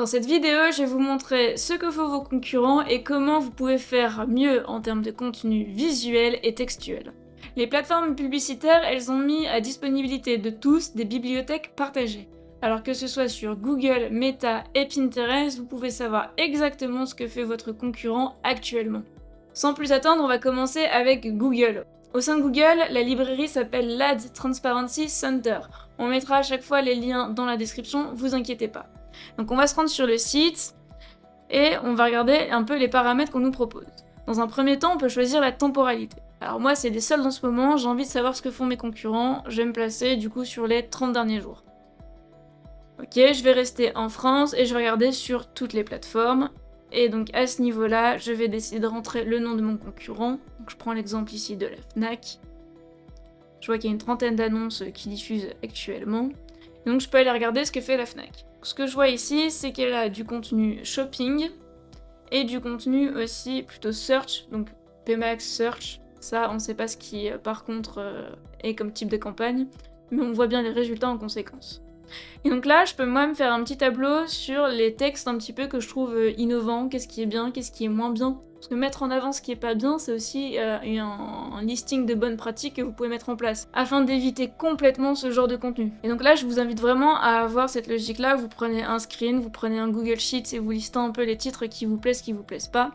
Dans cette vidéo, je vais vous montrer ce que font vos concurrents et comment vous pouvez faire mieux en termes de contenu visuel et textuel. Les plateformes publicitaires, elles ont mis à disponibilité de tous des bibliothèques partagées. Alors que ce soit sur Google, Meta et Pinterest, vous pouvez savoir exactement ce que fait votre concurrent actuellement. Sans plus attendre, on va commencer avec Google. Au sein de Google, la librairie s'appelle l'Ad Transparency Center. On mettra à chaque fois les liens dans la description, vous inquiétez pas. Donc on va se rendre sur le site et on va regarder un peu les paramètres qu'on nous propose. Dans un premier temps, on peut choisir la temporalité. Alors moi, c'est des soldes en ce moment, j'ai envie de savoir ce que font mes concurrents, je vais me placer du coup sur les 30 derniers jours. Ok, je vais rester en France et je vais regarder sur toutes les plateformes. Et donc à ce niveau-là, je vais décider de rentrer le nom de mon concurrent. Donc je prends l'exemple ici de la Fnac. Je vois qu'il y a une trentaine d'annonces qui diffusent actuellement. Et donc je peux aller regarder ce que fait la Fnac. Ce que je vois ici, c'est qu'elle a du contenu shopping et du contenu aussi plutôt search, donc PMax Search. Ça, on sait pas ce qui par contre est comme type de campagne, mais on voit bien les résultats en conséquence. Et donc là, je peux moi me faire un petit tableau sur les textes un petit peu que je trouve innovants, qu'est-ce qui est bien, qu'est-ce qui est moins bien. Parce que mettre en avant ce qui est pas bien, c'est aussi un listing de bonnes pratiques que vous pouvez mettre en place, afin d'éviter complètement ce genre de contenu. Et donc là, je vous invite vraiment à avoir cette logique-là, vous prenez un screen, vous prenez un Google Sheets et vous listez un peu les titres qui vous plaisent pas,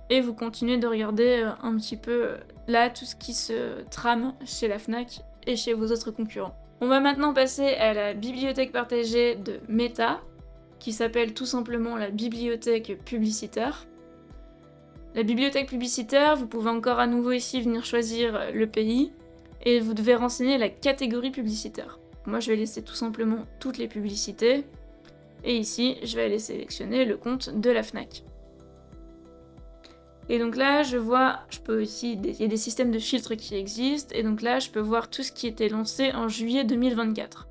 et vous continuez de regarder un petit peu là tout ce qui se trame chez la Fnac et chez vos autres concurrents. On va maintenant passer à la bibliothèque partagée de Meta, qui s'appelle tout simplement la bibliothèque publicitaire. La bibliothèque publicitaire, vous pouvez encore à nouveau ici venir choisir le pays, et vous devez renseigner la catégorie publicitaire. Moi je vais laisser tout simplement toutes les publicités, et ici je vais aller sélectionner le compte de la Fnac. Et donc là, je vois, il y a des systèmes de filtres qui existent, et donc là, je peux voir tout ce qui était lancé en juillet 2024.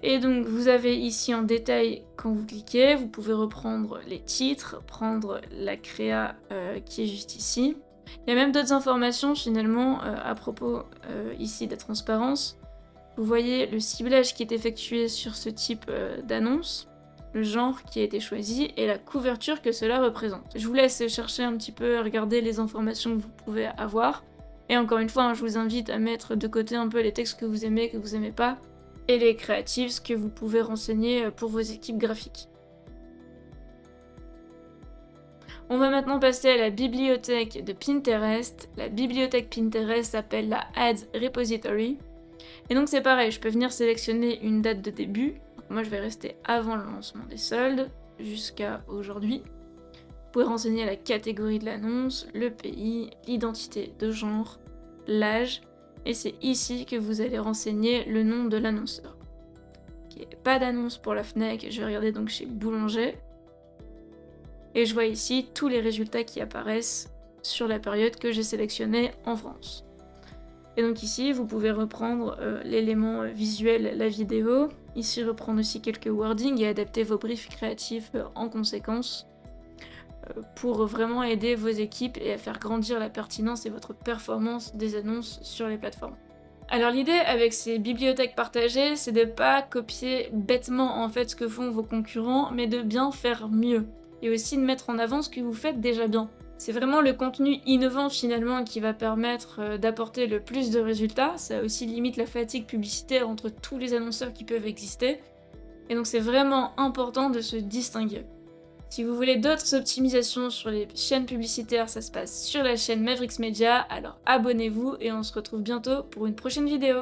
Et donc, vous avez ici en détail, quand vous cliquez, vous pouvez reprendre les titres, prendre la créa qui est juste ici. Il y a même d'autres informations, finalement, à propos ici de la transparence. Vous voyez le ciblage qui est effectué sur ce type d'annonce, le genre qui a été choisi et la couverture que cela représente. Je vous laisse chercher un petit peu, regarder les informations que vous pouvez avoir. Et encore une fois, je vous invite à mettre de côté un peu les textes que vous aimez pas, et les creatives que vous pouvez renseigner pour vos équipes graphiques. On va maintenant passer à la bibliothèque de Pinterest. La bibliothèque Pinterest s'appelle la Ads Repository. Et donc c'est pareil, je peux venir sélectionner une date de début. Moi je vais rester avant le lancement des soldes, jusqu'à aujourd'hui. Vous pouvez renseigner la catégorie de l'annonce, le pays, l'identité de genre, l'âge, et c'est ici que vous allez renseigner le nom de l'annonceur. Okay, pas d'annonce pour la Fnac, je vais regarder donc chez Boulanger. Et je vois ici tous les résultats qui apparaissent sur la période que j'ai sélectionnée en France. Et donc ici, vous pouvez reprendre l'élément visuel, la vidéo. Ici, reprendre aussi quelques wordings et adapter vos briefs créatifs en conséquence pour vraiment aider vos équipes et à faire grandir la pertinence et votre performance des annonces sur les plateformes. Alors l'idée avec ces bibliothèques partagées, c'est de pas copier bêtement en fait ce que font vos concurrents, mais de bien faire mieux. Et aussi de mettre en avant ce que vous faites déjà bien. C'est vraiment le contenu innovant finalement qui va permettre d'apporter le plus de résultats. Ça aussi limite la fatigue publicitaire entre tous les annonceurs qui peuvent exister. Et donc c'est vraiment important de se distinguer. Si vous voulez d'autres optimisations sur les chaînes publicitaires, ça se passe sur la chaîne Mavericks Media, alors abonnez-vous et on se retrouve bientôt pour une prochaine vidéo.